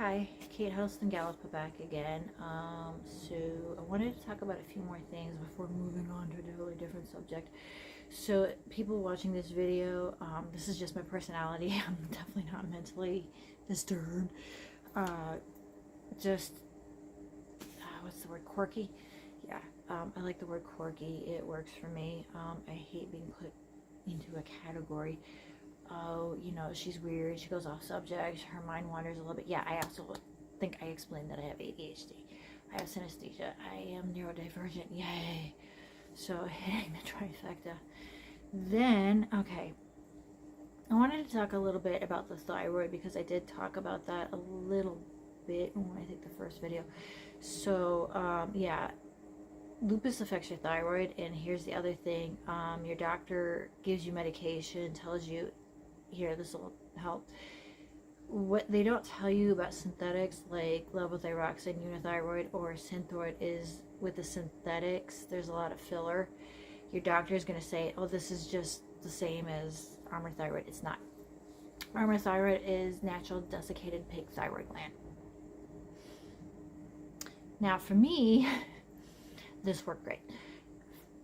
Hi, Kate Houston Gallup back again. So I wanted to talk about a few more things before moving on to a totally different subject. So people watching this video, this is just my personality. I'm definitely not mentally disturbed. Uh, just what's the word? Quirky. Yeah, I like the word quirky. It works for me. I hate being put into a category. Oh, you know, she's weird, she goes off subject, her mind wanders a little bit. Yeah, I also think I explained that I have ADHD. I have synesthesia. I am neurodivergent. Yay. So hitting the trifecta. Then, okay, I wanted to talk a little bit about the thyroid because I did talk about that a little bit in, I think, the first video. So, yeah, lupus affects your thyroid, and here's the other thing. Your doctor gives you medication, tells you, here, this will help. What they don't tell you about synthetics like levothyroxine, unithyroid, or synthroid is with the synthetics, there's a lot of filler. Your doctor is going to say, oh, this is just the same as Armour thyroid. It's not. Armour thyroid is natural desiccated pig thyroid gland. Now, for me, this worked great.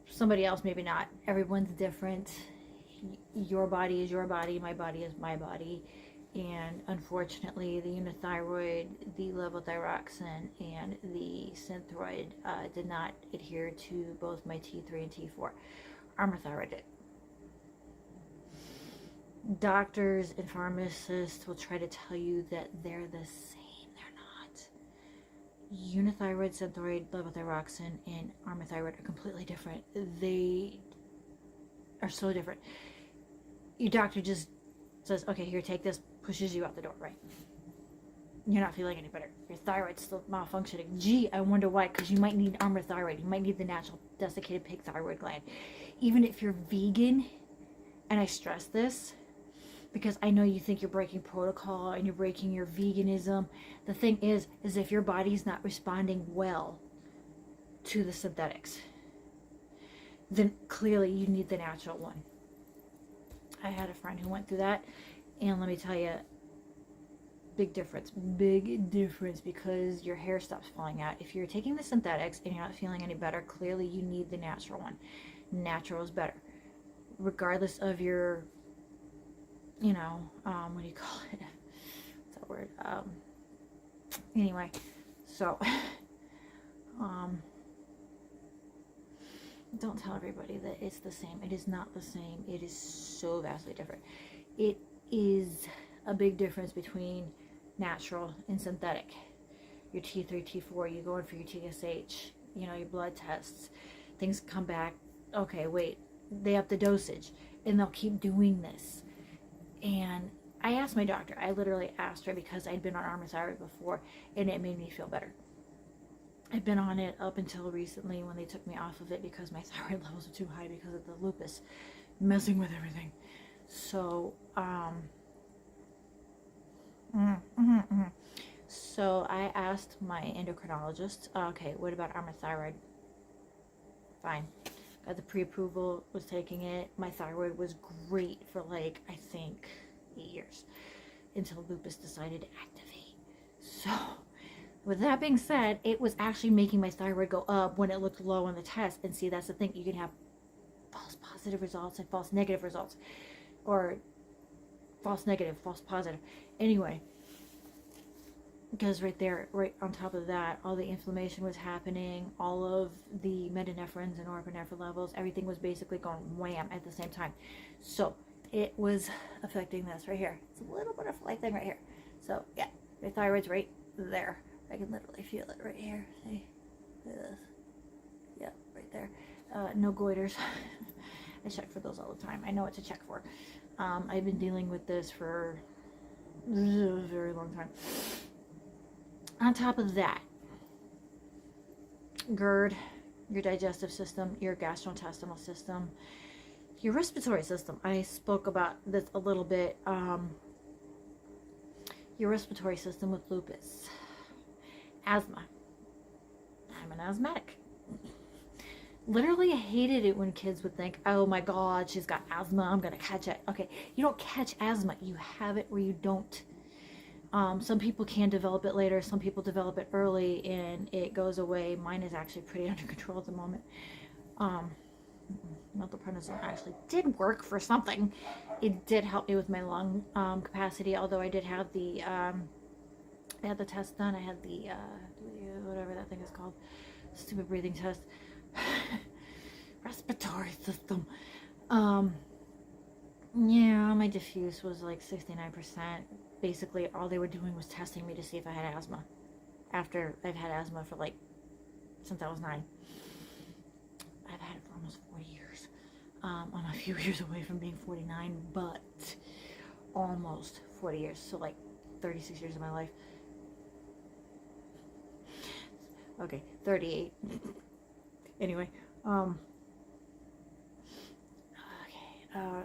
Somebody else, maybe not. Everyone's different. Your body is your body, my body is my body, and unfortunately the unithyroid, the levothyroxine, and the synthroid did not adhere to both my T3 and T4. Armour thyroid did. Doctors and pharmacists will try to tell you that they're the same. They're not. Unithyroid, synthroid, levothyroxine, and Armour thyroid are completely different. They are so different. Your doctor just says, okay, here, take this, pushes you out the door, right? You're not feeling any better. Your thyroid's still malfunctioning. Gee, I wonder why, because you might need Armour thyroid. You might need the natural desiccated pig thyroid gland. Even if you're vegan, and I stress this, because I know you think you're breaking protocol and you're breaking your veganism. The thing is if your body's not responding well to the synthetics, then clearly you need the natural one. I had a friend who went through that, and let me tell you, big difference, because your hair stops falling out. If you're taking the synthetics and you're not feeling any better, clearly you need the natural one. Natural is better, regardless of your, you know, what do you call it? What's that word? Anyway, so, don't tell everybody that it's the same. It is not the same. It is so vastly different. It is a big difference between natural and synthetic. Your T3, T4, you go in for your TSH, you know, your blood tests, things come back, okay, wait, they up the dosage, and they'll keep doing this. And I asked my doctor, I literally asked her because I'd been on Armour thyroid before, and it made me feel better. I've been on it up until recently when they took me off of it because my thyroid levels are too high because of the lupus messing with everything. So, so I asked my endocrinologist, okay, what about Armour thyroid? Fine. Got the pre-approval, was taking it. My thyroid was great for like, I think, 8 years until lupus decided to activate. So, with that being said, it was actually making my thyroid go up when it looked low on the test. And see, that's the thing. You can have false positive results and false negative results. Or false negative, false positive. Anyway, because right there, right on top of that, all the inflammation was happening. All of the medinephrines and norepinephrine levels, everything was basically going wham at the same time. So, it was affecting this right here. It's a little butterfly thing right here. So, yeah, your thyroid's right there. I can literally feel it right here. See? Look at this. Yeah, right there. No goiters. I check for those all the time. I know what to check for. I've been dealing with this for a very long time. On top of that, GERD, your digestive system, your gastrointestinal system, your respiratory system. I spoke about this a little bit. Your respiratory system with lupus. Asthma. I'm an asthmatic. Literally, I hated it when kids would think, oh my God, she's got asthma, I'm gonna catch it. Okay, you don't catch asthma, you have it or you don't. Some people can develop it later, some people develop it early and it goes away. Mine is actually pretty under control at the moment. Methylprednisolone actually did work for something. It did help me with my lung capacity, although I did have the I had the test done. I had the whatever that thing is called, stupid breathing test, respiratory system. Yeah, my diffuse was like 69%. Basically, all they were doing was testing me to see if I had asthma. After I've had asthma for like since I was 9. I've had it for almost 4 years. I'm a few years away from being 49, but almost 40 years. So like 36 years of my life. Okay, 38. Anyway,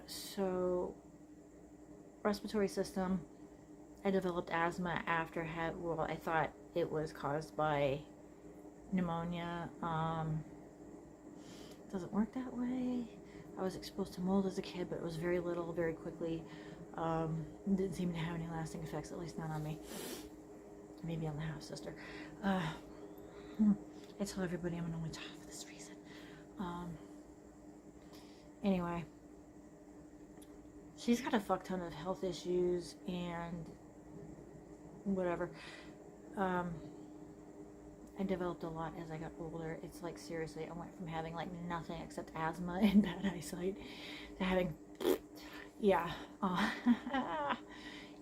so respiratory system. I developed asthma after I thought it was caused by pneumonia. It doesn't work that way. I was exposed to mold as a kid, but it was very little, very quickly. Didn't seem to have any lasting effects, at least not on me. Maybe on the half sister. I tell everybody I'm an only child for this reason. Anyway, she's got a fuck ton of health issues and whatever. I developed a lot as I got older. It's like, seriously, I went from having like nothing except asthma and bad eyesight to having, yeah,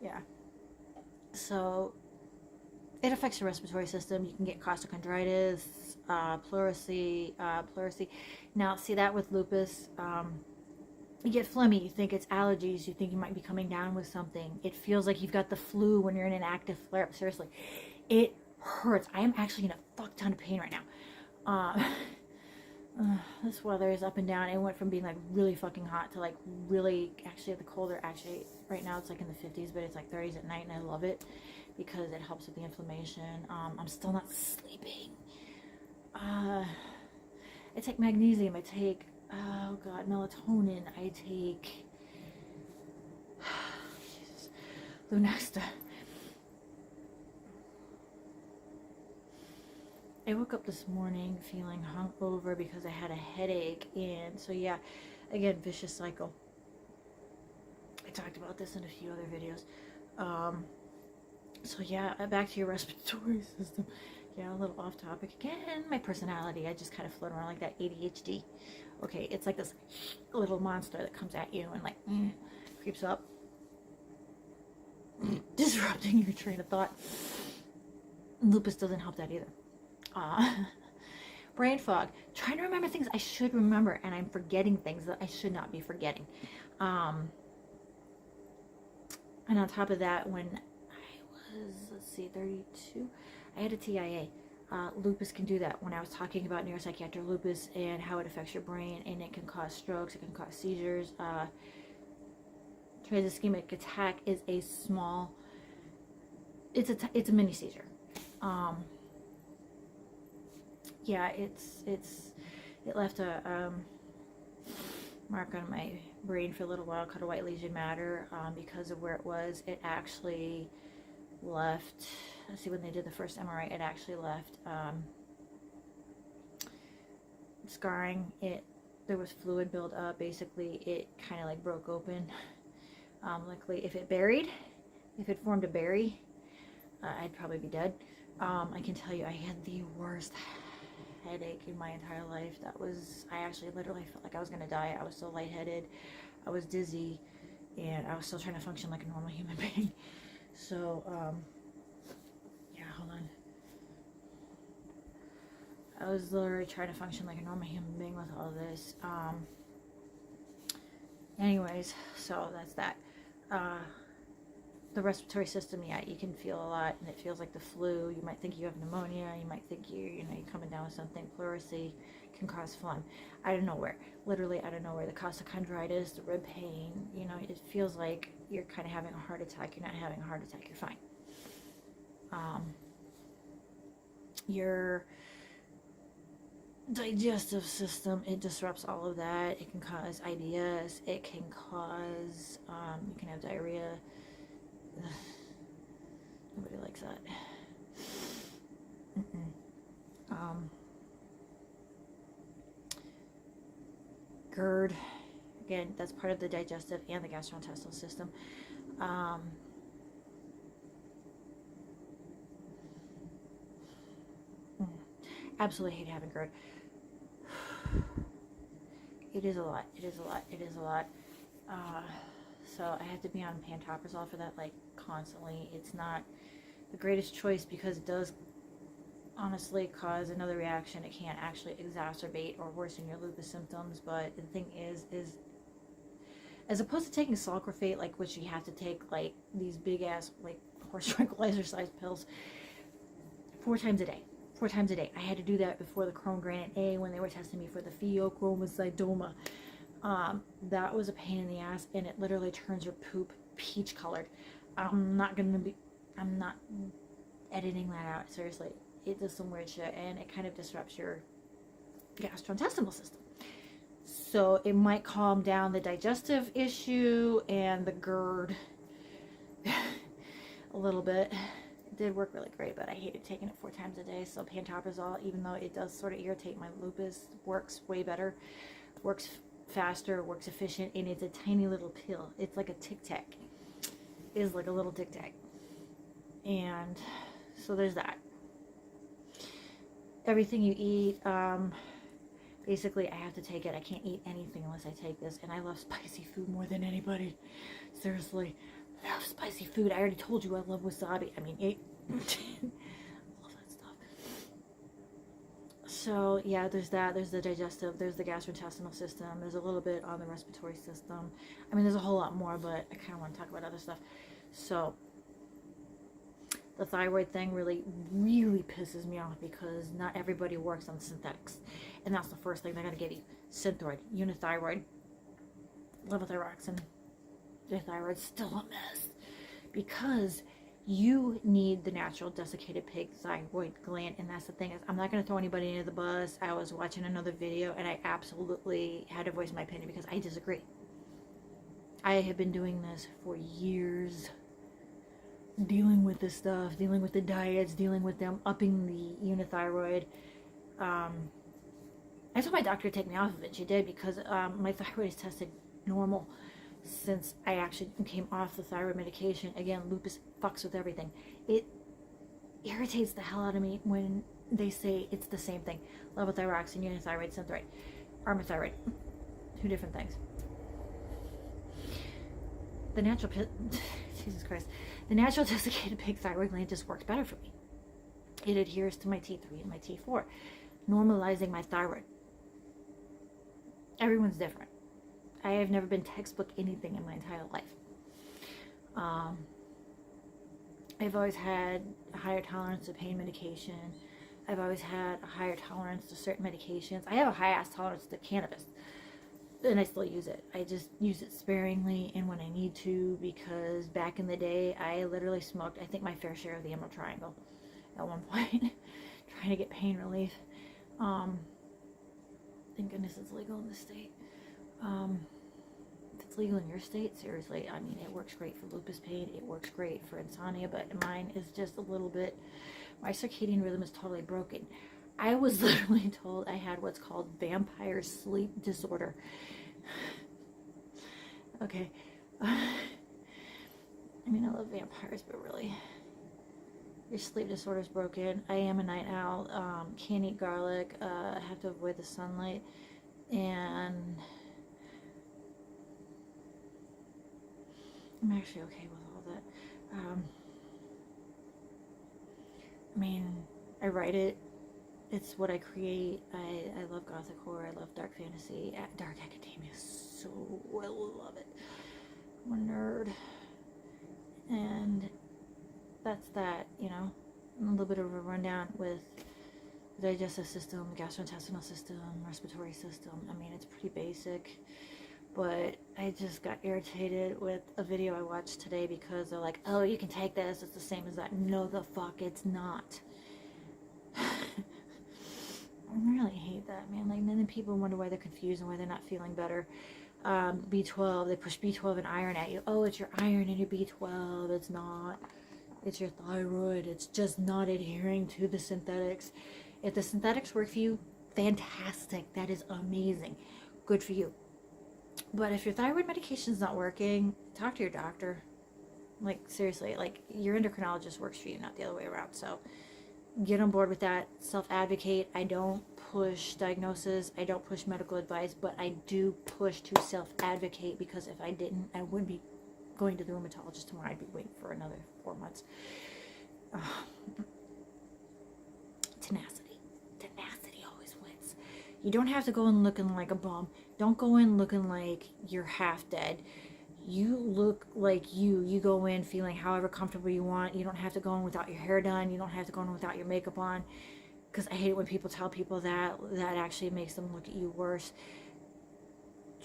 yeah. So it affects your respiratory system. You can get costochondritis, pleurisy. Now, see that with lupus, you get phlegmy, you think it's allergies, you think you might be coming down with something. It feels like you've got the flu when you're in an active flare-up. Seriously, it hurts. I am actually in a fuck ton of pain right now. This weather is up and down. It went from being like really fucking hot to like really, actually the colder, actually right now it's like in the 50s, but it's like 30s at night, and I love it because it helps with the inflammation. I'm still not sleeping. I take magnesium, I take, oh god, melatonin, I take Jesus, Lunesta. I woke up this morning feeling hungover because I had a headache, and so yeah, again, vicious cycle. I talked about this in a few other videos. So yeah, back to your respiratory system. Yeah, a little off topic again. My personality, I just kind of float around like that ADHD. Okay, it's like this little monster that comes at you and like creeps up, disrupting your train of thought. Lupus doesn't help that either. Brain fog. Trying to remember things I should remember, and I'm forgetting things that I should not be forgetting. And on top of that, when I was, let's see, 32, I had a TIA. Lupus can do that. When I was talking about neuropsychiatric lupus and how it affects your brain, and it can cause strokes, it can cause seizures. Transischemic attack is a small, it's a mini seizure. Yeah, it left a mark on my brain for a little while called a white lesion matter, because of where it was. It actually left, let's see, when they did the first MRI, it actually left scarring. There was fluid build up. Basically, it kind of like broke open. Luckily, if it formed a berry, I'd probably be dead. I can tell you, I had the worst headache in my entire life. I actually literally felt like I was gonna die. I was so lightheaded, I was dizzy, and I was still trying to function like a normal human being. So yeah, hold on. I was literally trying to function like a normal human being with all this. Anyways, so that's that. The respiratory system, yeah, you can feel a lot, and it feels like the flu. You might think you have pneumonia. You might think you're coming down with something. Pleurisy can cause phlegm out of nowhere, literally out of nowhere. The costochondritis, the rib pain, it feels like you're kind of having a heart attack. You're not having a heart attack. You're fine. Your digestive system, it disrupts all of that. It can cause IBS. It can cause, you can have diarrhea. fix that. GERD, again, that's part of the digestive and the gastrointestinal system. Absolutely hate having GERD. It is a lot. It is a lot. It is a lot. So I have to be on pantoprazole for that, like, constantly. It's not the greatest choice because it does honestly cause another reaction. It can't actually exacerbate or worsen your lupus symptoms, but the thing is as opposed to taking sulcrafate, like, which you have to take, like, these big ass, like, horse tranquilizer sized pills 4 times a day. 4 times a day. I had to do that before the Crohn granite A when they were testing me for the pheochromocytoma. That was a pain in the ass, and it literally turns your poop peach colored. I'm not editing that out, seriously. It does some weird shit, and it kind of disrupts your gastrointestinal system. So it might calm down the digestive issue and the GERD a little bit. It did work really great, but I hated taking it 4 times a day. So pantoprazole, even though it does sort of irritate my lupus, works way better, works faster, works efficient, and it's a tiny little pill. It's like a Tic Tac. It is like a little Tic Tac. And so there's that. Everything you eat, basically I have to take it. I can't eat anything unless I take this, and I love spicy food more than anybody. Seriously, I love spicy food. I already told you I love wasabi. I mean, I love that stuff. So yeah, there's that. There's the digestive. There's the gastrointestinal system. There's a little bit on the respiratory system. I mean, there's a whole lot more, but I kind of want to talk about other stuff. So the thyroid thing really pisses me off because not everybody works on synthetics. And that's the first thing they're going to give you. Synthroid, unithyroid, levothyroxine. Your thyroid's still a mess because you need the natural desiccated pig thyroid gland. And that's the thing, is I'm not going to throw anybody under the bus. I was watching another video and I absolutely had to voice my opinion because I disagree. I have been doing this for years, dealing with this stuff, dealing with the diets, dealing with them upping the unithyroid. I told my doctor to take me off of it. She did, because my thyroid is tested normal since I actually came off the thyroid medication. Again, lupus fucks with everything. It irritates the hell out of me when they say it's the same thing. Levothyroxine, unithyroid, synthroid, armithyroid. 2 different things. The natural Jesus Christ. The natural desiccated pig thyroid gland just works better for me. It adheres to my T3 and my T4, normalizing my thyroid. Everyone's different. I have never been textbook anything in my entire life. I've always had a higher tolerance to pain medication. I've always had a higher tolerance to certain medications. I have a high-ass tolerance to cannabis, and I still use it. I just use it sparingly and when I need to, because back in the day, I literally smoked, I think, my fair share of the Emerald Triangle at one point, trying to get pain relief. Thank goodness it's legal in this state. If it's legal in your state, seriously, I mean, it works great for lupus pain, it works great for insomnia, but mine is just a little bit, my circadian rhythm is totally broken. I was literally told I had what's called vampire sleep disorder. Okay. I mean, I love vampires, but really, your sleep disorder is broken. I am a night owl. Can't eat garlic. Have to avoid the sunlight. And I'm actually okay with all that. I mean, I write it. It's what I create. I love gothic horror. I love dark fantasy. Dark academia, so I love it. I'm a nerd. And that's that, you know. A little bit of a rundown with the digestive system, gastrointestinal system, respiratory system. I mean, it's pretty basic. But I just got irritated with a video I watched today because they're like, oh, you can take this. It's the same as that. No, the fuck, it's not. I really hate that, man. Like, and then people wonder why they're confused and why they're not feeling better. B12, they push B12 and iron at you. Oh, it's your iron and your B12. It's not. It's your thyroid. It's just not adhering to the synthetics. If the synthetics work for you, fantastic. That is amazing. Good for you. But if your thyroid medication is not working, talk to your doctor. Like, seriously, like, your endocrinologist works for you, not the other way around. So get on board with that. Self-advocate. I don't push diagnosis. I don't push medical advice, but I do push to self-advocate, because if I didn't, I wouldn't be going to the rheumatologist tomorrow. I'd be waiting for another 4 months. Tenacity. Tenacity always wins. You don't have to go in looking like a bum. Don't go in looking like you're half dead. You look like you go in feeling however comfortable you want. You don't have to go in without your hair done. You don't have to go in without your makeup on, because I hate it when people tell people that actually makes them look at you worse.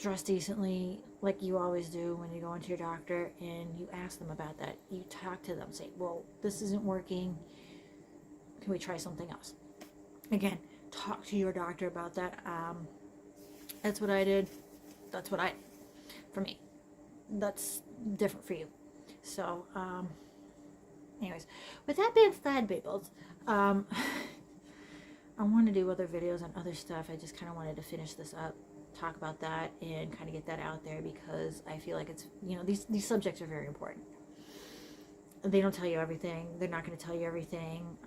Dress decently, like you always do when you go into your doctor, and you ask them about that. You talk to them, say, well, this isn't working, can we try something else? Again, talk to your doctor about that. That's what I did. That's what for me. That's different for you. So, anyways, with that being said, peoples, I want to do other videos on other stuff. I just kind of wanted to finish this up, talk about that, and kind of get that out there, because I feel like it's, you know, these subjects are very important. They don't tell you everything. They're not going to tell you everything.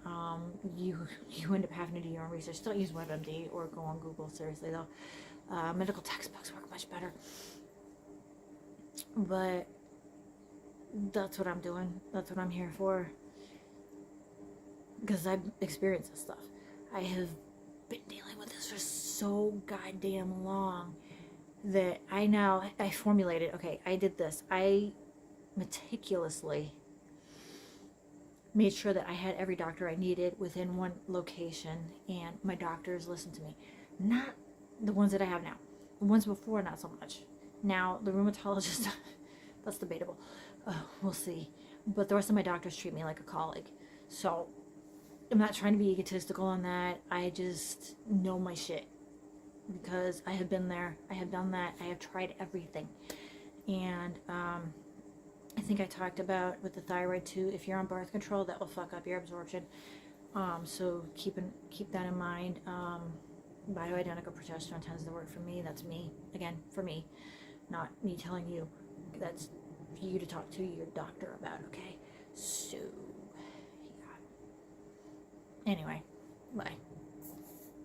You end up having to do your own research. Don't use WebMD or go on Google. Seriously, though, medical textbooks work much better. But that's what I'm doing. That's what I'm here for. Because I've experienced this stuff. I have been dealing with this for so goddamn long that I formulated, okay, I did this. I meticulously made sure that I had every doctor I needed within one location, and my doctors listened to me. Not the ones that I have now. The ones before, not so much. Now, the rheumatologist, that's debatable. We'll see. But the rest of my doctors treat me like a colleague. So, I'm not trying to be egotistical on that. I just know my shit. Because I have been there. I have done that. I have tried everything. And, I think I talked about with the thyroid too, if you're on birth control, that will fuck up your absorption. So keep that in mind. Bioidentical progesterone tends to work for me. That's me. Again, for me. Not me telling you. That's for you to talk to your doctor about, okay? So, yeah. Anyway, bye.